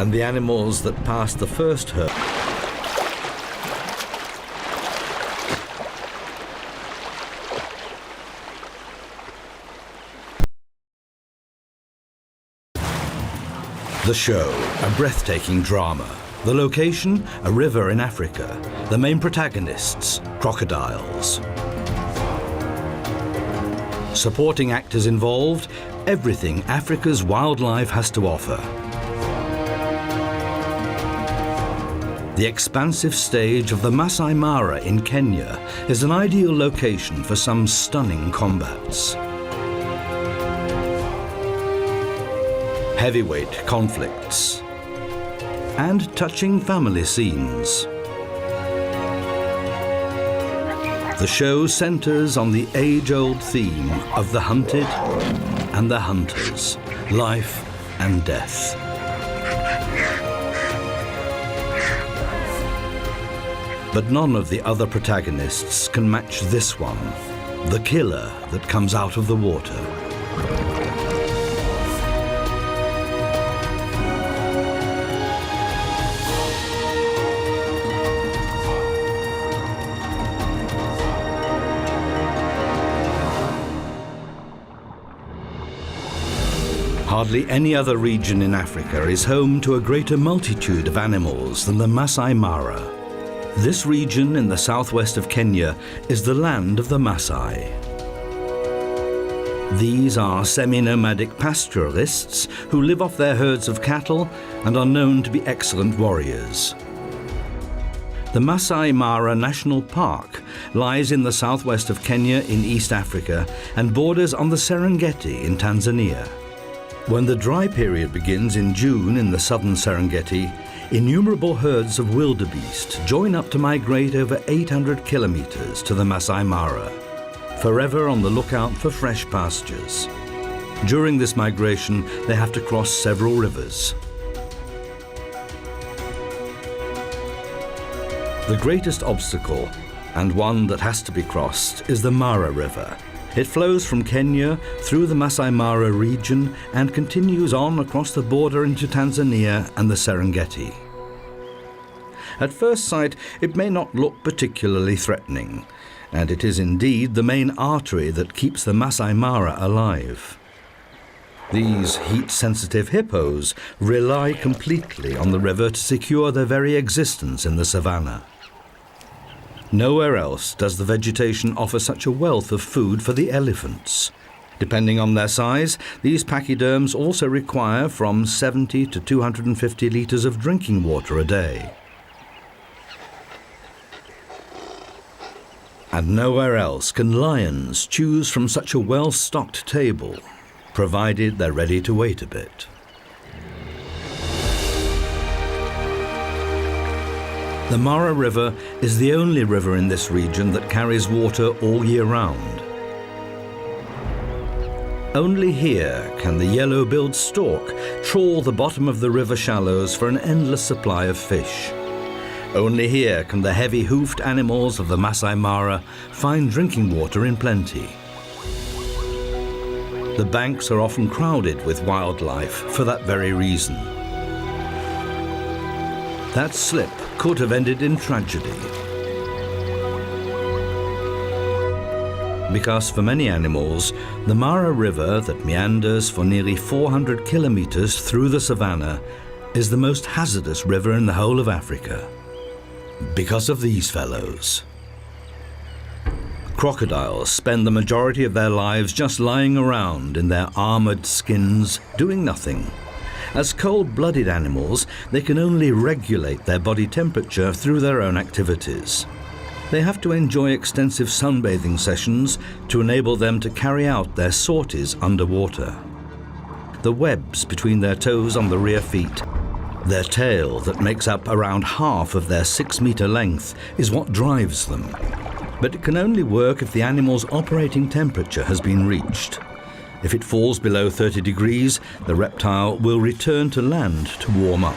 and the animals that passed the first herd the show, a breathtaking drama. The location, a river in Africa. The main protagonists, crocodiles. Supporting actors involved, everything Africa's wildlife has to offer. The expansive stage of the Masai Mara in Kenya is an ideal location for some stunning combats. Heavyweight conflicts and touching family scenes. The show centers on the age-old theme of the hunted and the hunters, life and death. But none of the other protagonists can match this one, the killer that comes out of the water. Hardly any other region in Africa is home to a greater multitude of animals than the Masai Mara. This region in the southwest of Kenya is the land of the Masai. These are semi-nomadic pastoralists who live off their herds of cattle and are known to be excellent warriors. The Masai Mara National Park lies in the southwest of Kenya in East Africa and borders on the Serengeti in Tanzania. When the dry period begins in June in the southern Serengeti, innumerable herds of wildebeest join up to migrate over 800 kilometers to the Masai Mara, forever on the lookout for fresh pastures. During this migration, they have to cross several rivers. The greatest obstacle, and one that has to be crossed, is the Mara River. It flows from Kenya through the Masai Mara region and continues on across the border into Tanzania and the Serengeti. At first sight, it may not look particularly threatening, and it is indeed the main artery that keeps the Masai Mara alive. These heat-sensitive hippos rely completely on the river to secure their very existence in the savannah. Nowhere else does the vegetation offer such a wealth of food for the elephants. Depending on their size, these pachyderms also require from 70 to 250 litres of drinking water a day. And nowhere else can lions choose from such a well-stocked table, provided they're ready to wait a bit. The Mara River is the only river in this region that carries water all year round. Only here can the yellow-billed stork trawl the bottom of the river shallows for an endless supply of fish. Only here can the heavy-hoofed animals of the Masai Mara find drinking water in plenty. The banks are often crowded with wildlife for that very reason. That slip could have ended in tragedy. Because for many animals, the Mara River that meanders for nearly 400 kilometers through the savannah is the most hazardous river in the whole of Africa. Because of these fellows. Crocodiles spend the majority of their lives just lying around in their armored skins, doing nothing. As cold-blooded animals, they can only regulate their body temperature through their own activities. They have to enjoy extensive sunbathing sessions to enable them to carry out their sorties underwater. The webs between their toes on the rear feet, their tail that makes up around half of their 6-meter length, is what drives them. But it can only work if the animal's operating temperature has been reached. If it falls below 30 degrees, the reptile will return to land to warm up.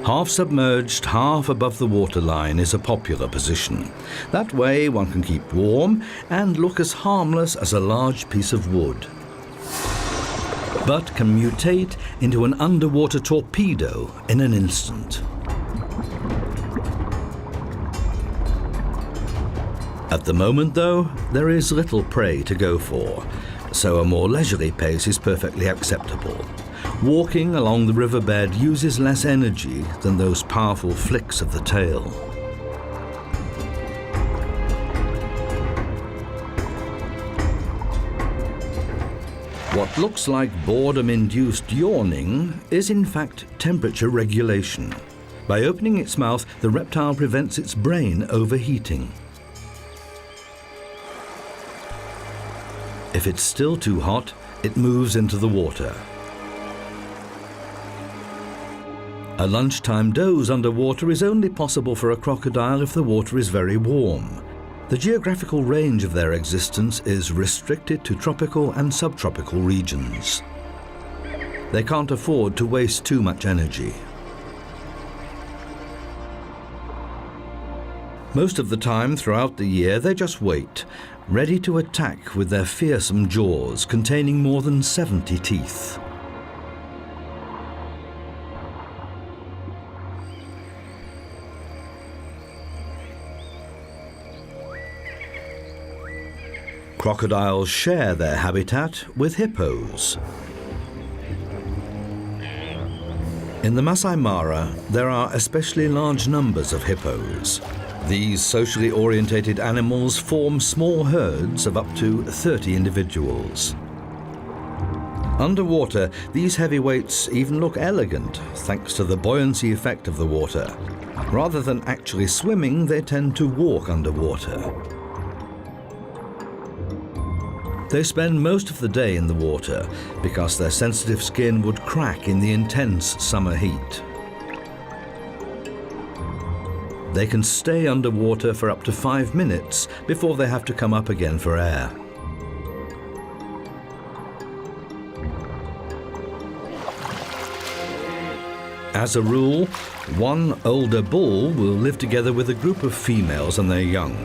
Half submerged, half above the waterline is a popular position. That way one can keep warm and look as harmless as a large piece of wood. but can mutate into an underwater torpedo in an instant. At the moment, though, there is little prey to go for, so a more leisurely pace is perfectly acceptable. Walking along the riverbed uses less energy than those powerful flicks of the tail. What looks like boredom-induced yawning is in fact temperature regulation. By opening its mouth, the reptile prevents its brain overheating. If it's still too hot, it moves into the water. A lunchtime doze underwater is only possible for a crocodile if the water is very warm. The geographical range of their existence is restricted to tropical and subtropical regions. They can't afford to waste too much energy. Most of the time throughout the year, they just wait, ready to attack with their fearsome jaws containing more than 70 teeth. Crocodiles share their habitat with hippos. In the Masai Mara, there are especially large numbers of hippos. These socially orientated animals form small herds of up to 30 individuals. Underwater, these heavyweights even look elegant thanks to the buoyancy effect of the water. Rather than actually swimming, they tend to walk underwater. They spend most of the day in the water because their sensitive skin would crack in the intense summer heat. They can stay underwater for up to 5 minutes before they have to come up again for air. As a rule, one older bull will live together with a group of females and their young.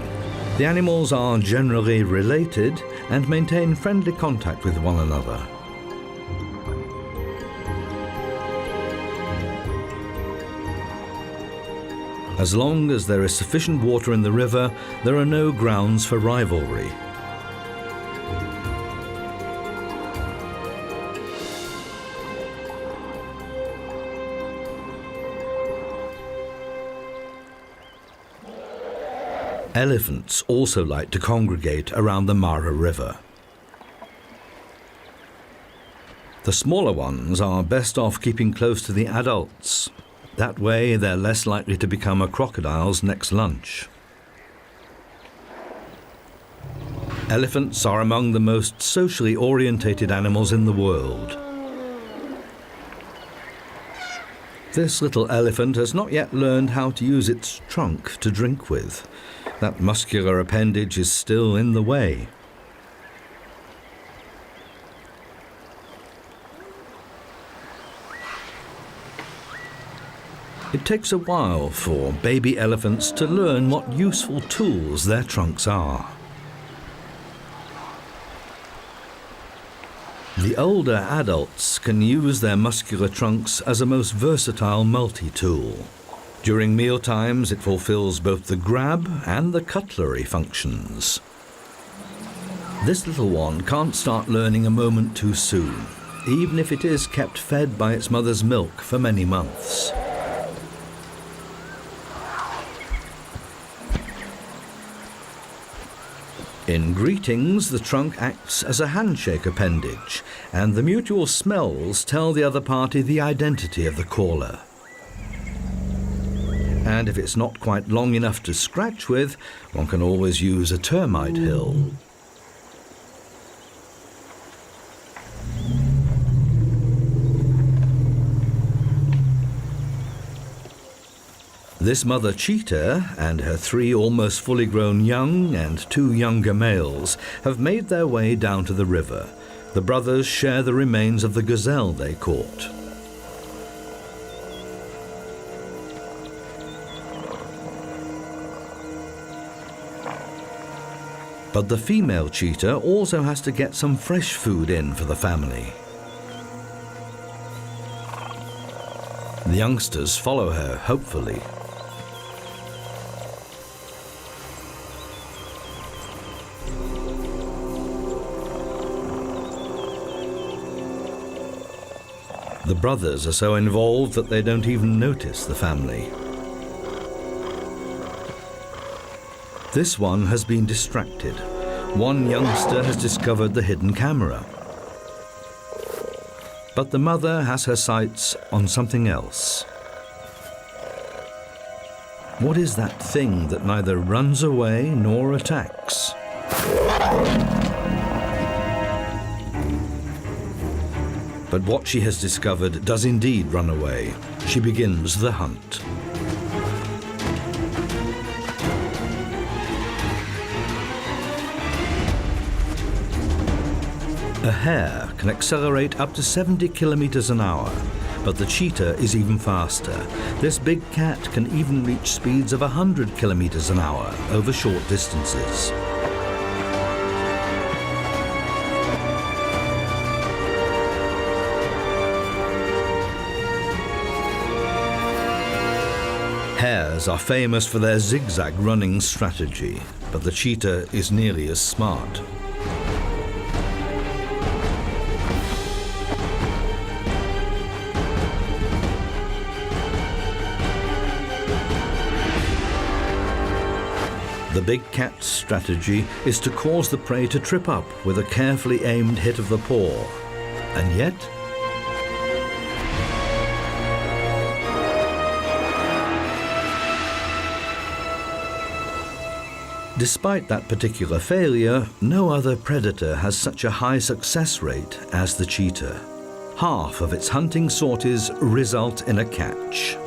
The animals are generally related and maintain friendly contact with one another. As long as there is sufficient water in the river, there are no grounds for rivalry. Elephants also like to congregate around the Mara River. The smaller ones are best off keeping close to the adults. That way, they're less likely to become a crocodile's next lunch. Elephants are among the most socially orientated animals in the world. This little elephant has not yet learned how to use its trunk to drink with. That muscular appendage is still in the way. It takes a while for baby elephants to learn what useful tools their trunks are. The older adults can use their muscular trunks as a most versatile multi-tool. During meal times, it fulfills both the grab and the cutlery functions. This little one can't start learning a moment too soon, even if it is kept fed by its mother's milk for many months. In greetings, the trunk acts as a handshake appendage, and the mutual smells tell the other party the identity of the caller. And if it's not quite long enough to scratch with, one can always use a termite hill. This mother cheetah and her 3 almost fully grown young and 2 younger males have made their way down to the river. The brothers share the remains of the gazelle they caught. But the female cheetah also has to get some fresh food in for the family. The youngsters follow her hopefully. The brothers are so involved that they don't even notice the family. This one has been distracted. One youngster has discovered the hidden camera. But the mother has her sights on something else. What is that thing that neither runs away nor attacks? But what she has discovered does indeed run away. She begins the hunt. A hare can accelerate up to 70 kilometers an hour, but the cheetah is even faster. This big cat can even reach speeds of 100 kilometers an hour over short distances. Hares are famous for their zigzag running strategy, but the cheetah is nearly as smart. The big cat's strategy is to cause the prey to trip up with a carefully aimed hit of the paw. And yet, despite that particular failure, no other predator has such a high success rate as the cheetah. Half of its hunting sorties result in a catch.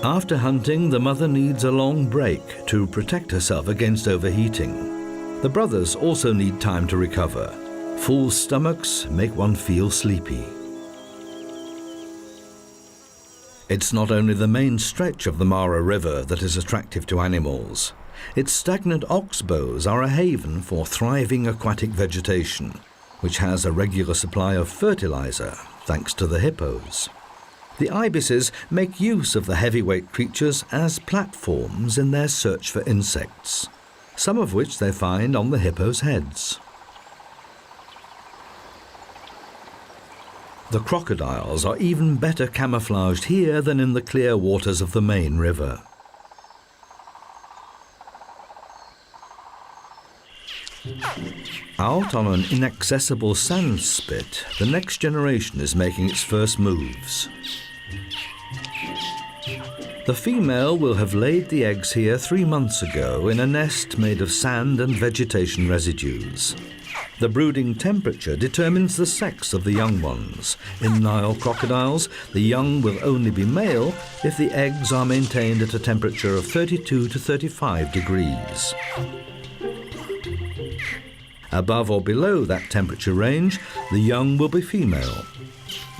After hunting, the mother needs a long break to protect herself against overheating. The brothers also need time to recover. Full stomachs make one feel sleepy. It's not only the main stretch of the Mara River that is attractive to animals. Its stagnant oxbows are a haven for thriving aquatic vegetation, which has a regular supply of fertilizer thanks to the hippos. The ibises make use of the heavyweight creatures as platforms in their search for insects, some of which they find on the hippos' heads. The crocodiles are even better camouflaged here than in the clear waters of the main river. Out on an inaccessible sand spit, the next generation is making its first moves. The female will have laid the eggs here 3 months ago in a nest made of sand and vegetation residues. The brooding temperature determines the sex of the young ones. In Nile crocodiles, the young will only be male if the eggs are maintained at a temperature of 32 to 35 degrees. Above or below that temperature range, the young will be female.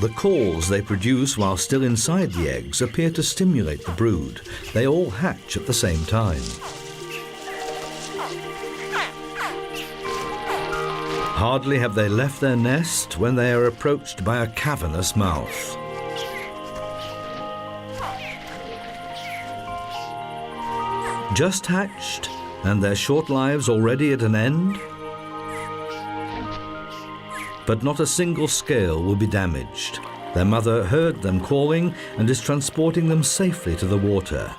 The calls they produce while still inside the eggs appear to stimulate the brood. They all hatch at the same time. Hardly have they left their nest when they are approached by a cavernous mouth. Just hatched, and their short lives already at an end? But not a single scale will be damaged. Their mother heard them calling and is transporting them safely to the water.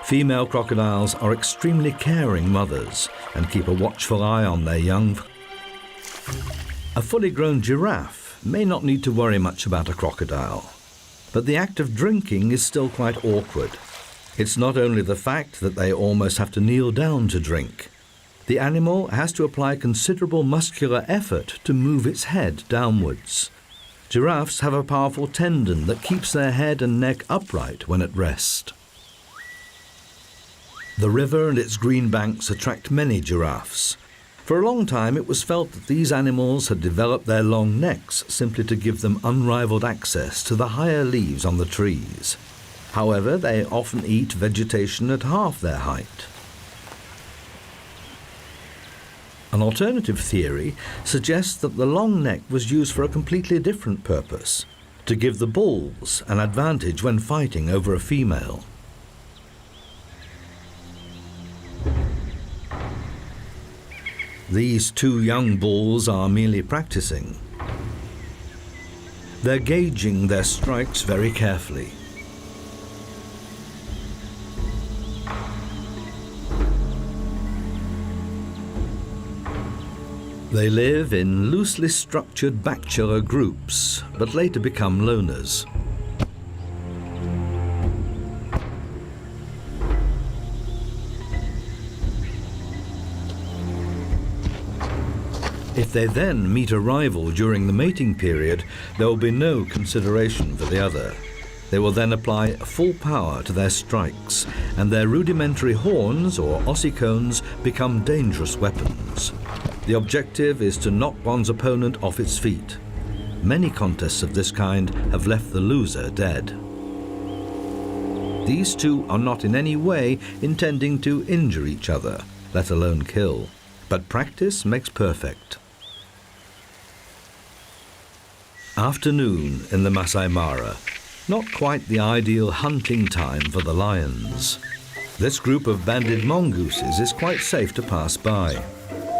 Female crocodiles are extremely caring mothers and keep a watchful eye on their young. A fully grown giraffe may not need to worry much about a crocodile, but the act of drinking is still quite awkward. It's not only the fact that they almost have to kneel down to drink. The animal has to apply considerable muscular effort to move its head downwards. Giraffes have a powerful tendon that keeps their head and neck upright when at rest. The river and its green banks attract many giraffes. For a long time it was felt that these animals had developed their long necks simply to give them unrivaled access to the higher leaves on the trees. However, they often eat vegetation at half their height. An alternative theory suggests that the long neck was used for a completely different purpose. to give the bulls an advantage when fighting over a female. These two young bulls are merely practicing. They're gauging their strikes very carefully. They live in loosely structured bachelor groups, but later become loners. If they then meet a rival during the mating period, there will be no consideration for the other. They will then apply full power to their strikes, and their rudimentary horns or ossicones become dangerous weapons. The objective is to knock one's opponent off its feet. Many contests of this kind have left the loser dead. These two are not in any way intending to injure each other, let alone kill. But practice makes perfect. Afternoon in the Masai Mara. Not quite the ideal hunting time for the lions. This group of banded mongooses is quite safe to pass by.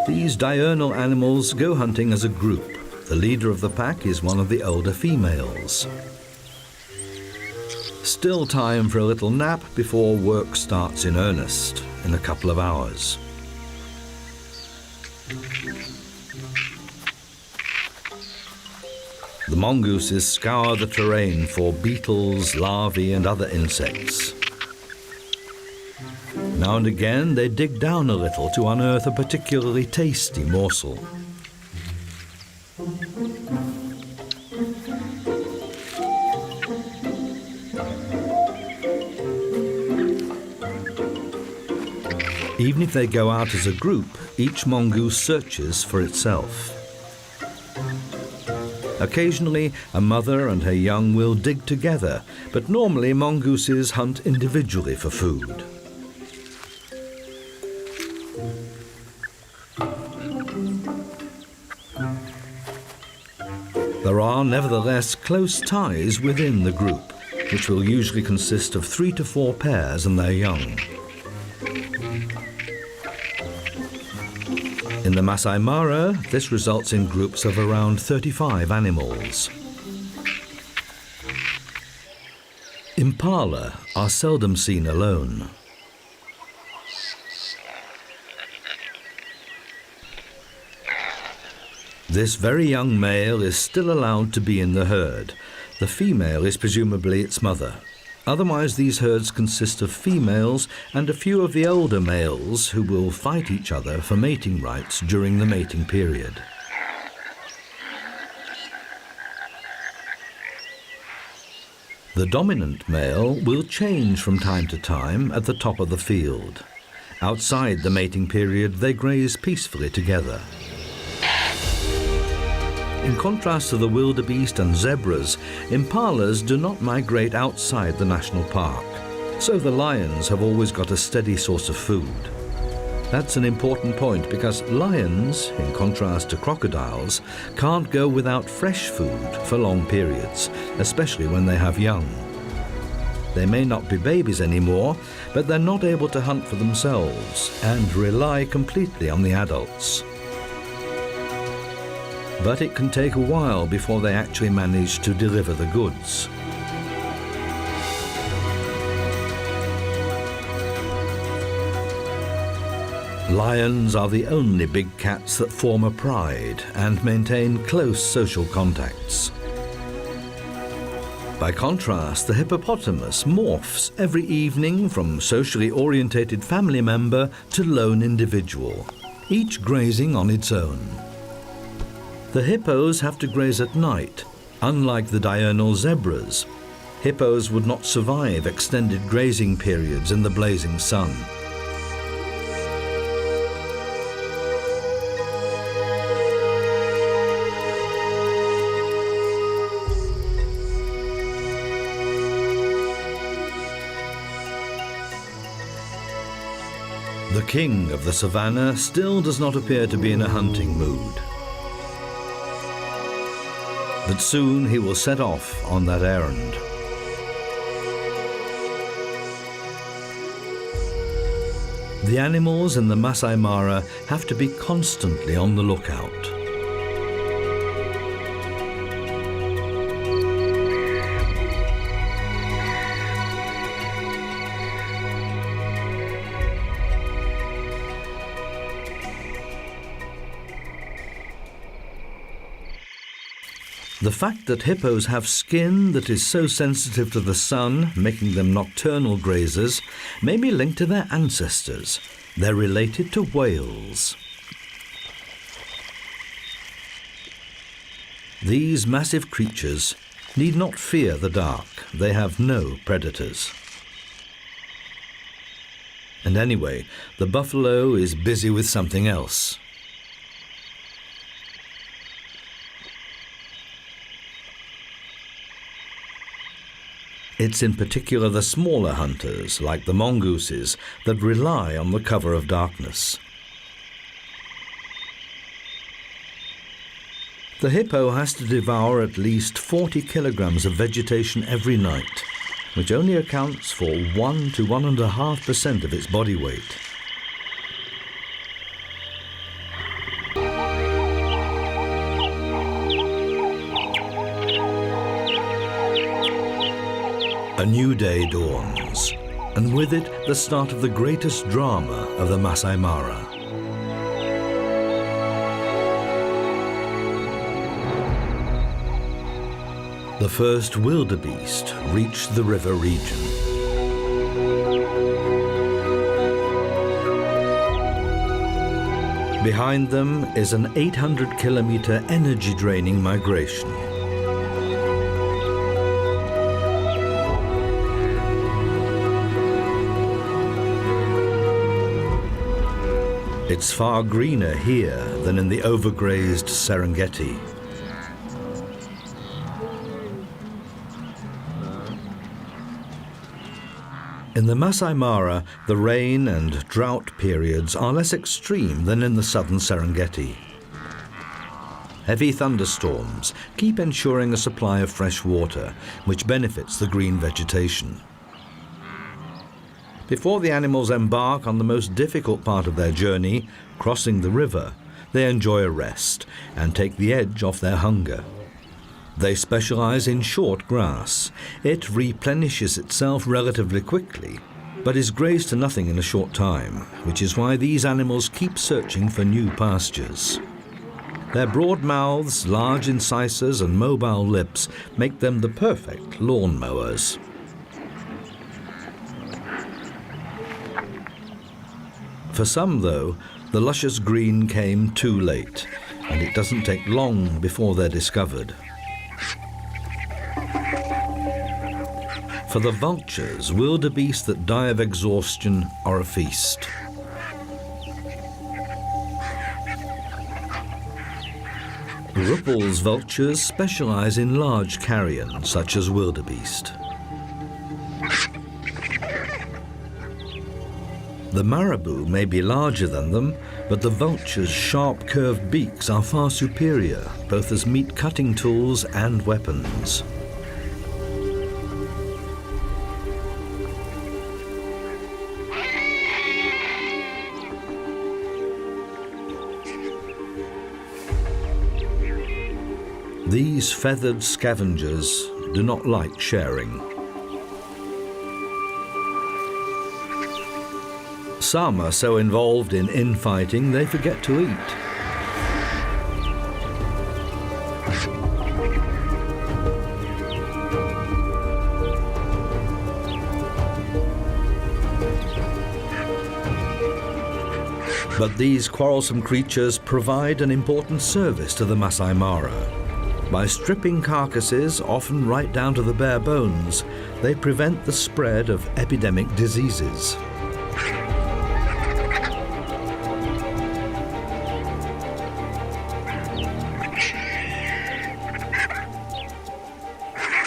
These diurnal animals go hunting as a group. The leader of the pack is one of the older females. Still time for a little nap before work starts in earnest in a couple of hours. The mongooses scour the terrain for beetles, larvae and other insects. Now and again they dig down a little to unearth a particularly tasty morsel. Even if they go out as a group, each mongoose searches for itself. Occasionally, a mother and her young will dig together, but normally mongooses hunt individually for food. There are nevertheless close ties within the group, which will usually consist of 3 to 4 pairs and their young. In the Masai Mara, this results in groups of around 35 animals. Impala are seldom seen alone. This very young male is still allowed to be in the herd. The female is presumably its mother. Otherwise, these herds consist of females and a few of the older males who will fight each other for mating rights during the mating period. The dominant male will change from time to time at the top of the field. Outside the mating period, they graze peacefully together. In contrast to the wildebeest and zebras, impalas do not migrate outside the national park, so the lions have always got a steady source of food. That's an important point because lions, in contrast to crocodiles, can't go without fresh food for long periods, especially when they have young. They may not be babies anymore, but they're not able to hunt for themselves and rely completely on the adults. But it can take a while before they actually manage to deliver the goods. Lions are the only big cats that form a pride and maintain close social contacts. By contrast, the hippopotamus morphs every evening from socially orientated family member to lone individual, each grazing on its own. The hippos have to graze at night, unlike the diurnal zebras. Hippos would not survive extended grazing periods in the blazing sun. The king of the savannah still does not appear to be in a hunting mood. But soon he will set off on that errand. The animals in the Masai Mara have to be constantly on the lookout. The fact that hippos have skin that is so sensitive to the sun, making them nocturnal grazers, may be linked to their ancestors. They're related to whales. These massive creatures need not fear the dark. They have no predators. And anyway, the buffalo is busy with something else. It's in particular the smaller hunters, like the mongooses, that rely on the cover of darkness. The hippo has to devour at least 40 kilograms of vegetation every night, which only accounts for 1 to 1.5% of its body weight. A new day dawns, and with it the start of the greatest drama of the Masai Mara. The first wildebeest reached the river region. Behind them is an 800-kilometer energy-draining migration. It's far greener here than in the overgrazed Serengeti. In the Masai Mara, the rain and drought periods are less extreme than in the southern Serengeti. Heavy thunderstorms keep ensuring a supply of fresh water, which benefits the green vegetation. Before the animals embark on the most difficult part of their journey, crossing the river, they enjoy a rest and take the edge off their hunger. They specialize in short grass. It replenishes itself relatively quickly, but is grazed to nothing in a short time, which is why these animals keep searching for new pastures. Their broad mouths, large incisors, and mobile lips make them the perfect lawn mowers. For some, though, the luscious green came too late, and it doesn't take long before they're discovered. For the vultures, wildebeest that die of exhaustion are a feast. Ruppel's vultures specialize in large carrion, such as wildebeest. The marabou may be larger than them, but the vulture's sharp curved beaks are far superior, both as meat cutting tools and weapons. These feathered scavengers do not like sharing. Some are so involved in infighting they forget to eat. But these quarrelsome creatures provide an important service to the Masai Mara. By stripping carcasses, often right down to the bare bones, they prevent the spread of epidemic diseases.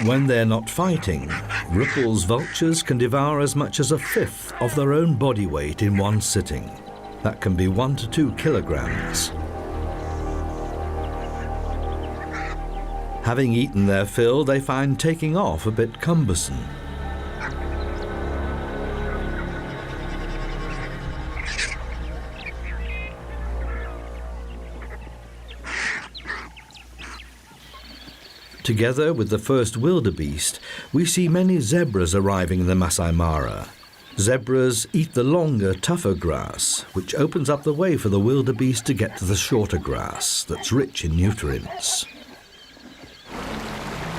When they're not fighting, Ruppel's vultures can devour as much as a fifth of their own body weight in one sitting. That can be 1 to 2 kilograms. Having eaten their fill, they find taking off a bit cumbersome. Together with the first wildebeest, we see many zebras arriving in the Masai Mara. Zebras eat the longer, tougher grass, which opens up the way for the wildebeest to get to the shorter grass that's rich in nutrients.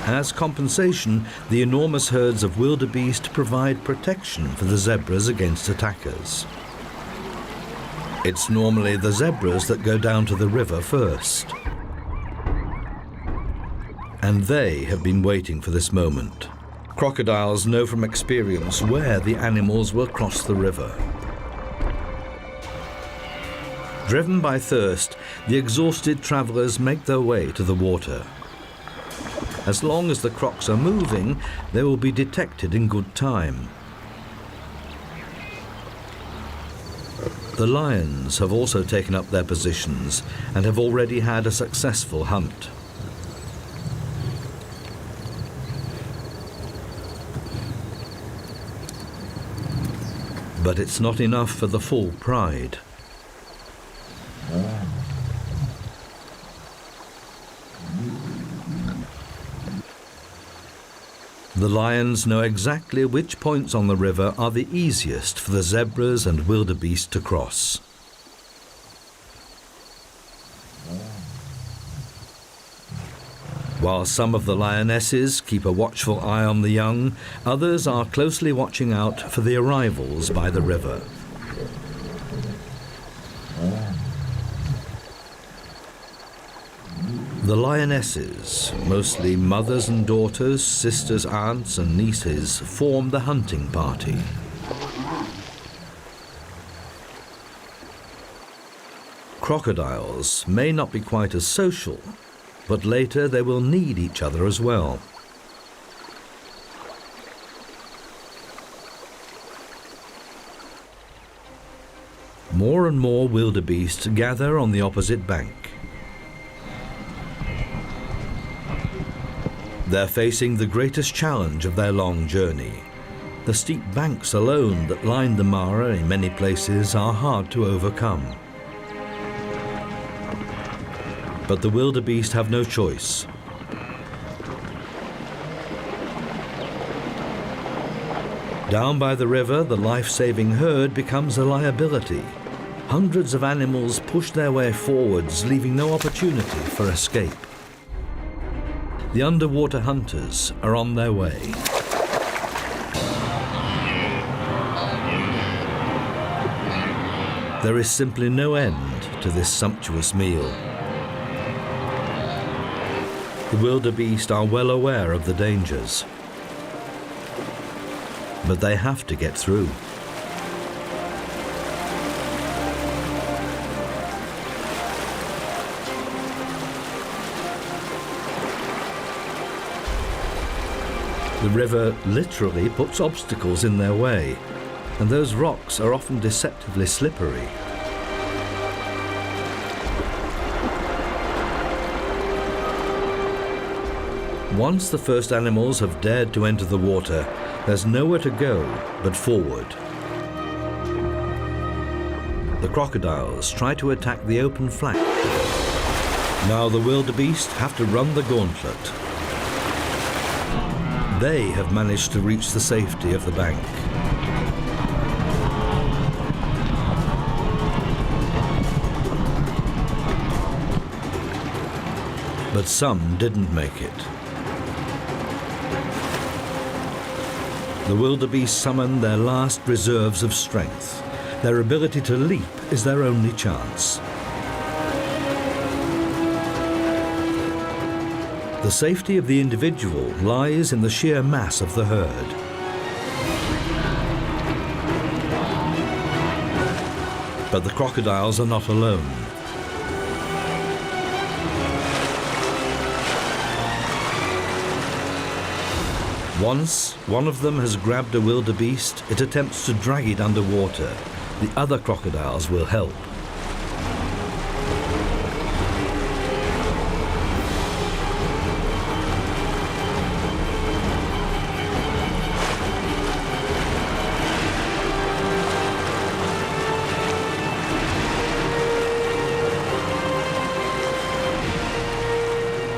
As compensation, the enormous herds of wildebeest provide protection for the zebras against attackers. It's normally the zebras that go down to the river first. And they have been waiting for this moment. Crocodiles know from experience where the animals will cross the river. Driven by thirst, the exhausted travelers make their way to the water. As long as the crocs are moving, they will be detected in good time. The lions have also taken up their positions and have already had a successful hunt. But it's not enough for the full pride. The lions know exactly which points on the river are the easiest for the zebras and wildebeest to cross. While some of the lionesses keep a watchful eye on the young, others are closely watching out for the arrivals by the river. The lionesses, mostly mothers and daughters, sisters, aunts and nieces, form the hunting party. Crocodiles may not be quite as social, but later they will need each other as well. More and more wildebeest gather on the opposite bank. They're facing the greatest challenge of their long journey. The steep banks alone that line the Mara in many places are hard to overcome. But the wildebeest have no choice. Down by the river, the life-saving herd becomes a liability. Hundreds of animals push their way forwards, leaving no opportunity for escape. The underwater hunters are on their way. There is simply no end to this sumptuous meal. The wildebeest are well aware of the dangers, but they have to get through. The river literally puts obstacles in their way, and those rocks are often deceptively slippery. Once the first animals have dared to enter the water, there's nowhere to go but forward. The crocodiles try to attack the open flank. Now the wildebeest have to run the gauntlet. They have managed to reach the safety of the bank. But some didn't make it. The wildebeest summon their last reserves of strength. Their ability to leap is their only chance. The safety of the individual lies in the sheer mass of the herd. But the crocodiles are not alone. Once one of them has grabbed a wildebeest, it attempts to drag it underwater. The other crocodiles will help.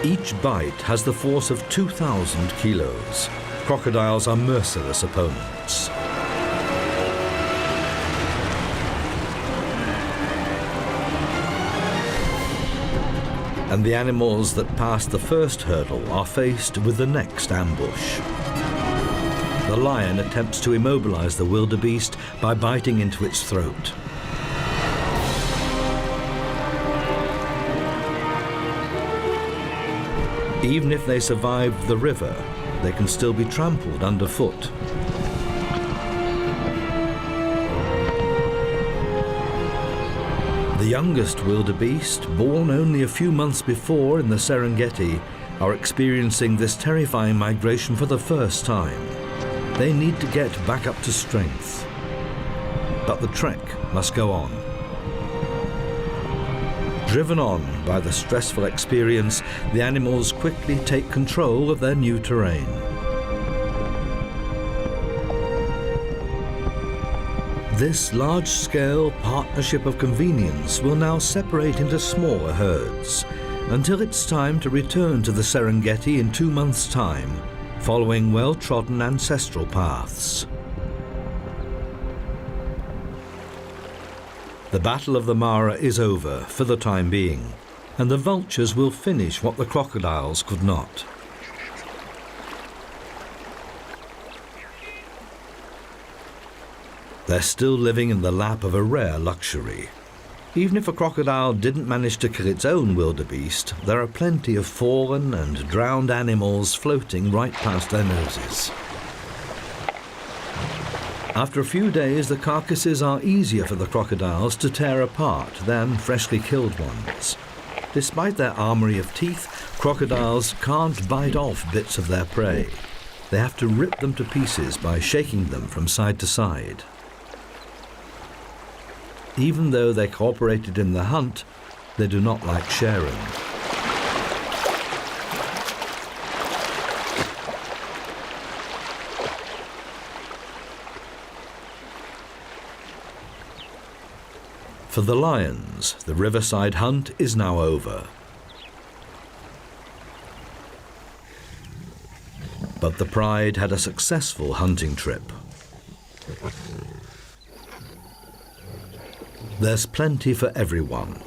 Each bite has the force of 2,000 kilos. Crocodiles are merciless opponents. And the animals that pass the first hurdle are faced with the next ambush. The lion attempts to immobilize the wildebeest by biting into its throat. Even if they survive the river, they can still be trampled underfoot. The youngest wildebeest, born only a few months before in the Serengeti, are experiencing this terrifying migration for the first time. They need to get back up to strength. But the trek must go on. Driven on by the stressful experience, the animals quickly take control of their new terrain. This large-scale partnership of convenience will now separate into smaller herds until it's time to return to the Serengeti in 2 months' time, following well-trodden ancestral paths. The Battle of the Mara is over for the time being, and the vultures will finish what the crocodiles could not. They're still living in the lap of a rare luxury. Even if a crocodile didn't manage to kill its own wildebeest, there are plenty of fallen and drowned animals floating right past their noses. After a few days, the carcasses are easier for the crocodiles to tear apart than freshly killed ones. Despite their armory of teeth, crocodiles can't bite off bits of their prey. They have to rip them to pieces by shaking them from side to side. Even though they cooperated in the hunt, they do not like sharing. For the lions, the riverside hunt is now over. But the pride had a successful hunting trip. There's plenty for everyone,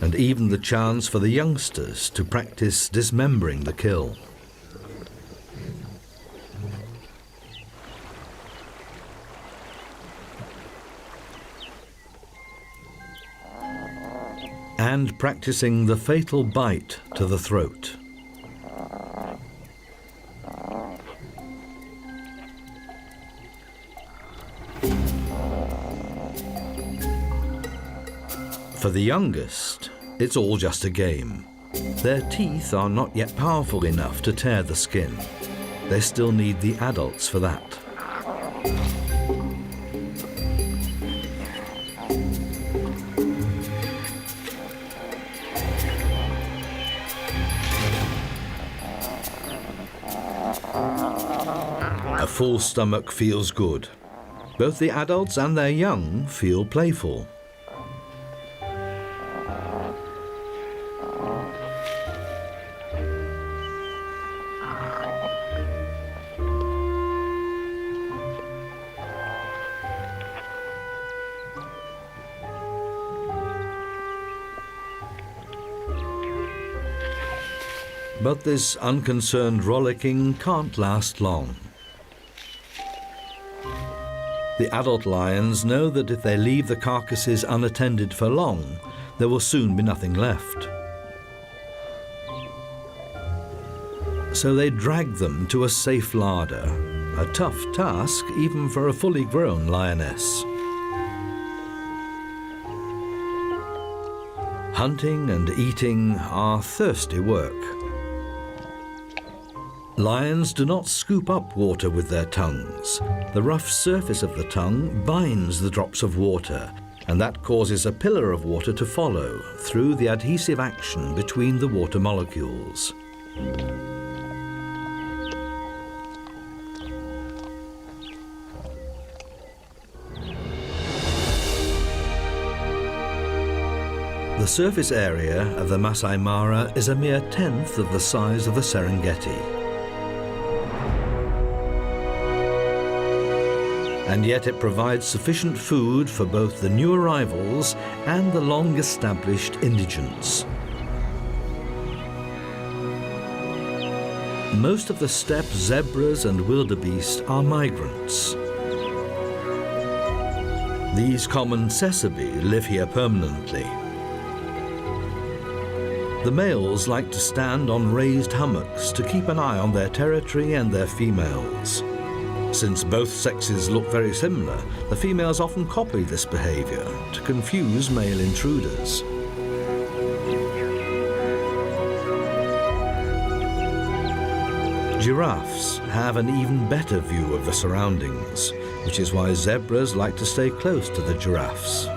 and even the chance for the youngsters to practice dismembering the kill. And practicing the fatal bite to the throat. For the youngest, it's all just a game. Their teeth are not yet powerful enough to tear the skin. They still need the adults for that. A full stomach feels good. Both the adults and their young feel playful. But this unconcerned rollicking can't last long. The adult lions know that if they leave the carcasses unattended for long, there will soon be nothing left. So they drag them to a safe larder, a tough task even for a fully grown lioness. Hunting and eating are thirsty work. Lions do not scoop up water with their tongues. The rough surface of the tongue binds the drops of water, and that causes a pillar of water to follow through the adhesive action between the water molecules. The surface area of the Masai Mara is a mere tenth of the size of the Serengeti. And yet it provides sufficient food for both the new arrivals and the long-established indigents. Most of the steppe zebras and wildebeest are migrants. These common cesabe live here permanently. The males like to stand on raised hummocks to keep an eye on their territory and their females. Since both sexes look very similar, the females often copy this behavior to confuse male intruders. Giraffes have an even better view of the surroundings, which is why zebras like to stay close to the giraffes.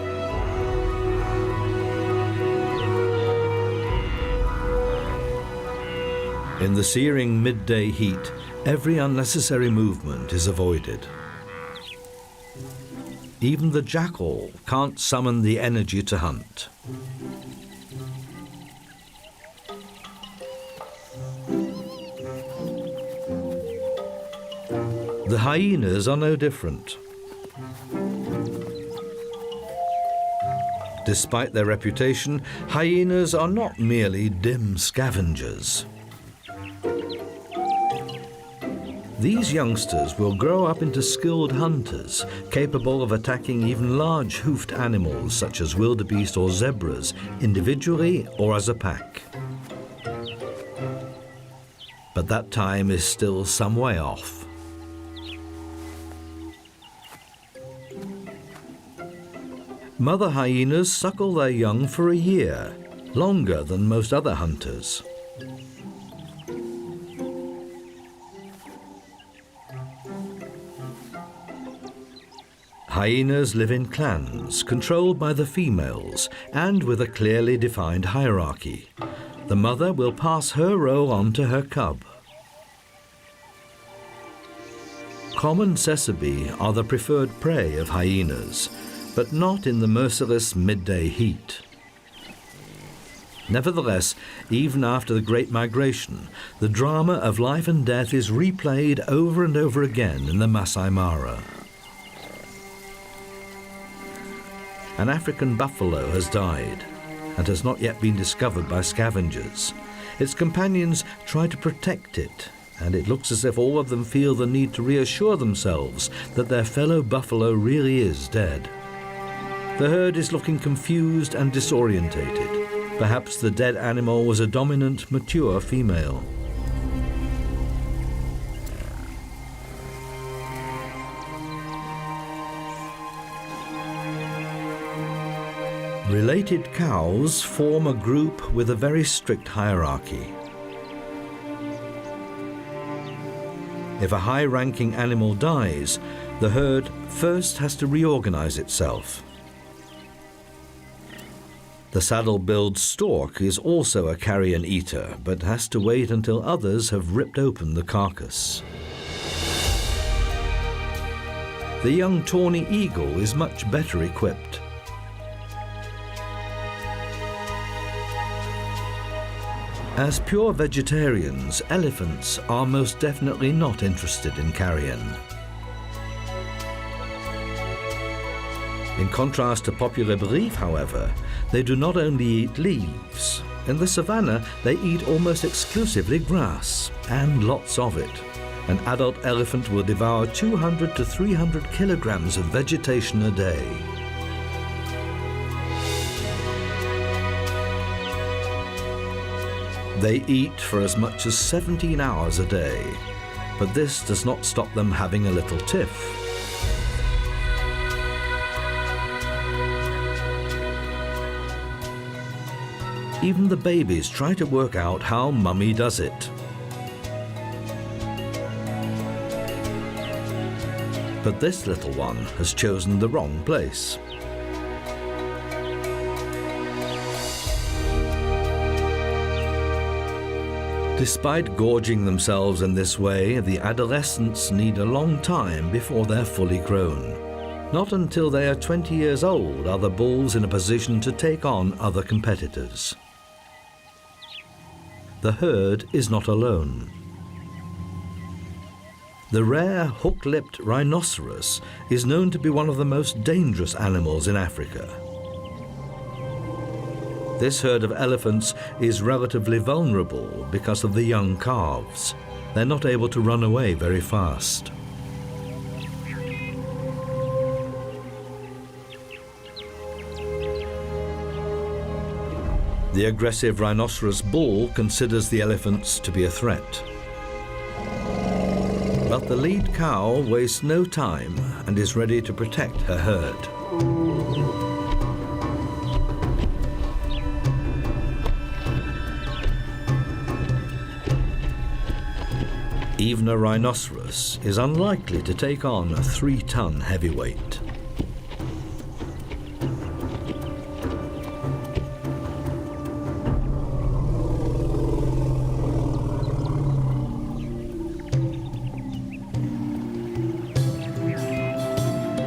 In the searing midday heat, every unnecessary movement is avoided. Even the jackal can't summon the energy to hunt. The hyenas are no different. Despite their reputation, hyenas are not merely dim scavengers. These youngsters will grow up into skilled hunters, capable of attacking even large hoofed animals such as wildebeest or zebras, individually or as a pack. But that time is still some way off. Mother hyenas suckle their young for a year, longer than most other hunters. Hyenas live in clans, controlled by the females, and with a clearly defined hierarchy. The mother will pass her role on to her cub. Common cesabe are the preferred prey of hyenas, but not in the merciless midday heat. Nevertheless, even after the Great Migration, the drama of life and death is replayed over and over again in the Masai Mara. An African buffalo has died and has not yet been discovered by scavengers. Its companions try to protect it, and it looks as if all of them feel the need to reassure themselves that their fellow buffalo really is dead. The herd is looking confused and disorientated. Perhaps the dead animal was a dominant, mature female. Related cows form a group with a very strict hierarchy. If a high-ranking animal dies, the herd first has to reorganize itself. The saddle-billed stork is also a carrion eater, but has to wait until others have ripped open the carcass. The young tawny eagle is much better equipped. As pure vegetarians, elephants are most definitely not interested in carrion. In contrast to popular belief, however, they do not only eat leaves. In the savannah, they eat almost exclusively grass, and lots of it. An adult elephant will devour 200 to 300 kilograms of vegetation a day. They eat for as much as 17 hours a day, but this does not stop them having a little tiff. Even the babies try to work out how Mummy does it. But this little one has chosen the wrong place. Despite gorging themselves in this way, the adolescents need a long time before they're fully grown. Not until they are 20 years old are the bulls in a position to take on other competitors. The herd is not alone. The rare hook-lipped rhinoceros is known to be one of the most dangerous animals in Africa. This herd of elephants is relatively vulnerable because of the young calves. They're not able to run away very fast. The aggressive rhinoceros bull considers the elephants to be a threat. But the lead cow wastes no time and is ready to protect her herd. Even a rhinoceros is unlikely to take on a 3-ton heavyweight.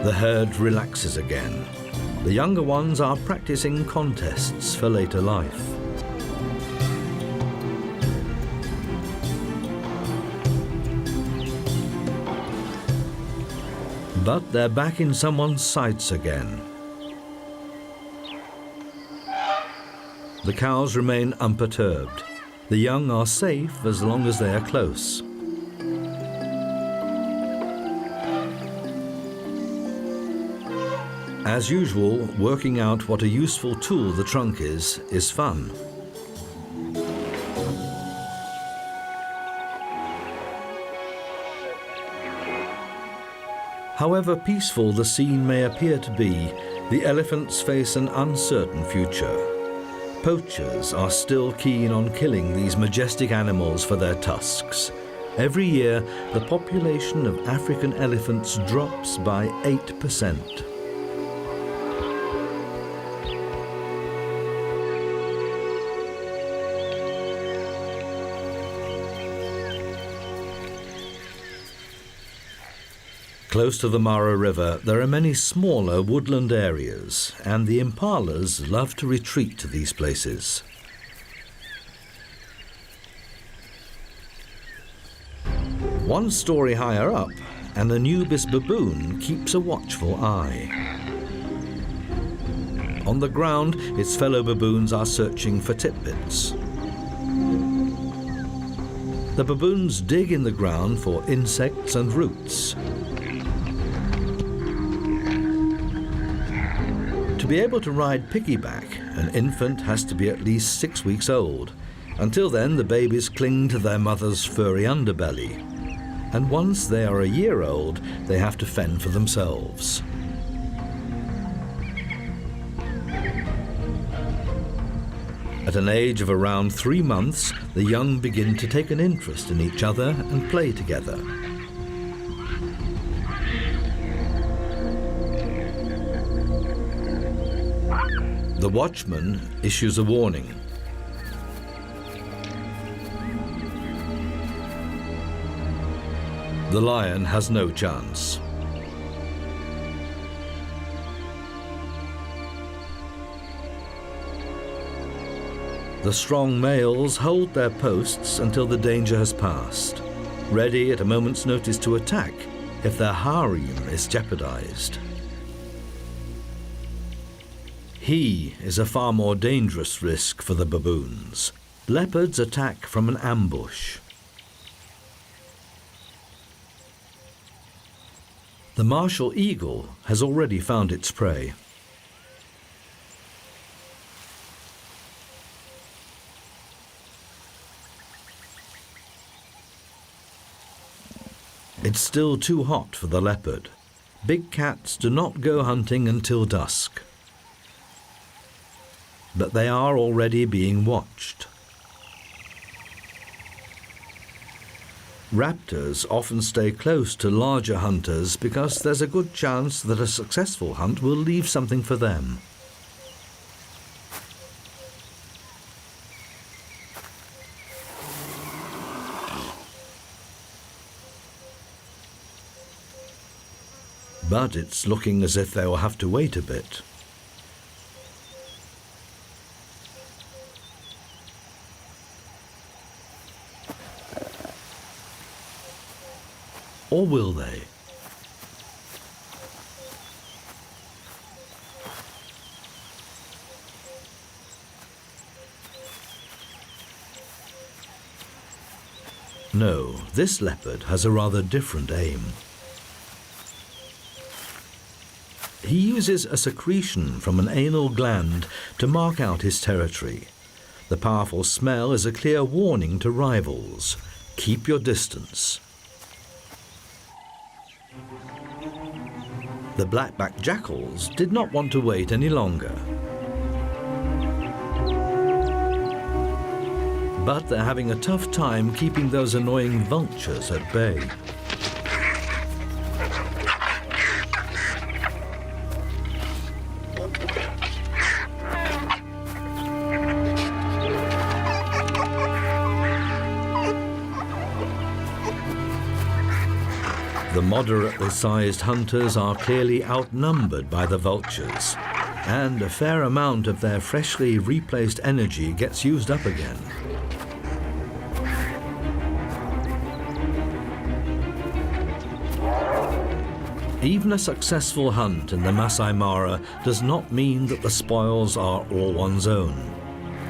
The herd relaxes again. The younger ones are practicing contests for later life. But they're back in someone's sights again. The cows remain unperturbed. The young are safe as long as they are close. As usual, working out what a useful tool the trunk is fun. However peaceful the scene may appear to be, the elephants face an uncertain future. Poachers are still keen on killing these majestic animals for their tusks. Every year, the population of African elephants drops by 8%. Close to the Mara River, there are many smaller woodland areas, and the impalas love to retreat to these places. One story higher up, an Anubis baboon keeps a watchful eye. On the ground, its fellow baboons are searching for titbits. The baboons dig in the ground for insects and roots. To be able to ride piggyback, an infant has to be at least 6 weeks old. Until then, the babies cling to their mother's furry underbelly. And once they are a year old, they have to fend for themselves. At an age of around 3 months, the young begin to take an interest in each other and play together. The watchman issues a warning. The lion has no chance. The strong males hold their posts until the danger has passed, ready at a moment's notice to attack if their harem is jeopardized. He is a far more dangerous risk for the baboons. Leopards attack from an ambush. The martial eagle has already found its prey. It's still too hot for the leopard. Big cats do not go hunting until dusk. But they are already being watched. Raptors often stay close to larger hunters because there's a good chance that a successful hunt will leave something for them. but it's looking as if they will have to wait a bit. Or will they? No, this leopard has a rather different aim. He uses a secretion from an anal gland to mark out his territory. The powerful smell is a clear warning to rivals. Keep your distance. The black-backed jackals did not want to wait any longer. But they're having a tough time keeping those annoying vultures at bay. The moderately sized hunters are clearly outnumbered by the vultures, and a fair amount of their freshly replaced energy gets used up again. Even a successful hunt in the Masai Mara does not mean that the spoils are all one's own.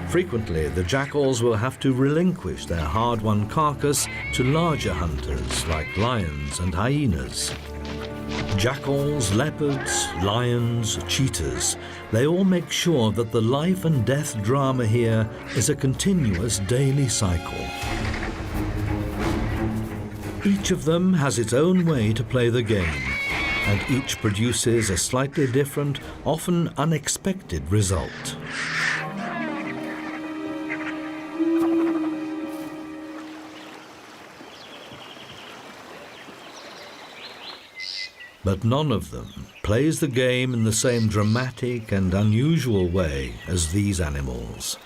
Frequently, the jackals will have to relinquish their hard-won carcass to larger hunters like lions and hyenas. Jackals, leopards, lions, cheetahs, they all make sure that the life and death drama here is a continuous daily cycle. Each of them has its own way to play the game, and each produces a slightly different, often unexpected result. But none of them plays the game in the same dramatic and unusual way as these animals.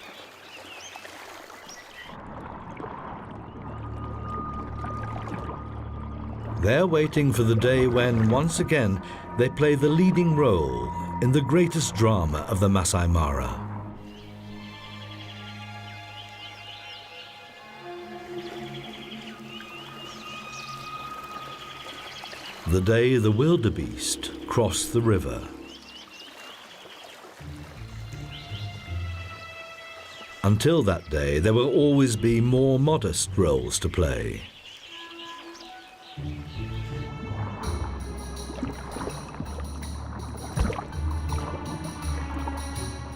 They're waiting for the day when, once again, they play the leading role in the greatest drama of the Masai Mara. The day the wildebeest crossed the river. Until that day, there will always be more modest roles to play.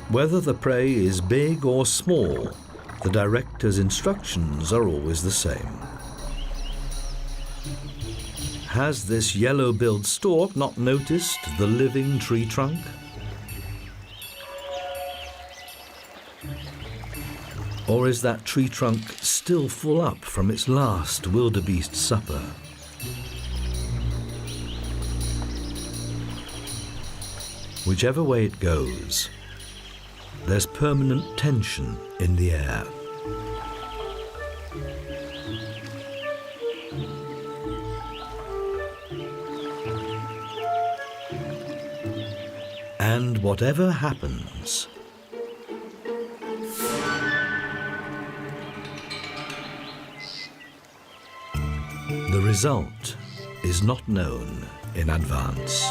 Whether the prey is big or small, the director's instructions are always the same. Has this yellow-billed stork not noticed the living tree trunk? Or is that tree trunk still full up from its last wildebeest supper? Whichever way it goes, there's permanent tension in the air. And whatever happens, the result is not known in advance.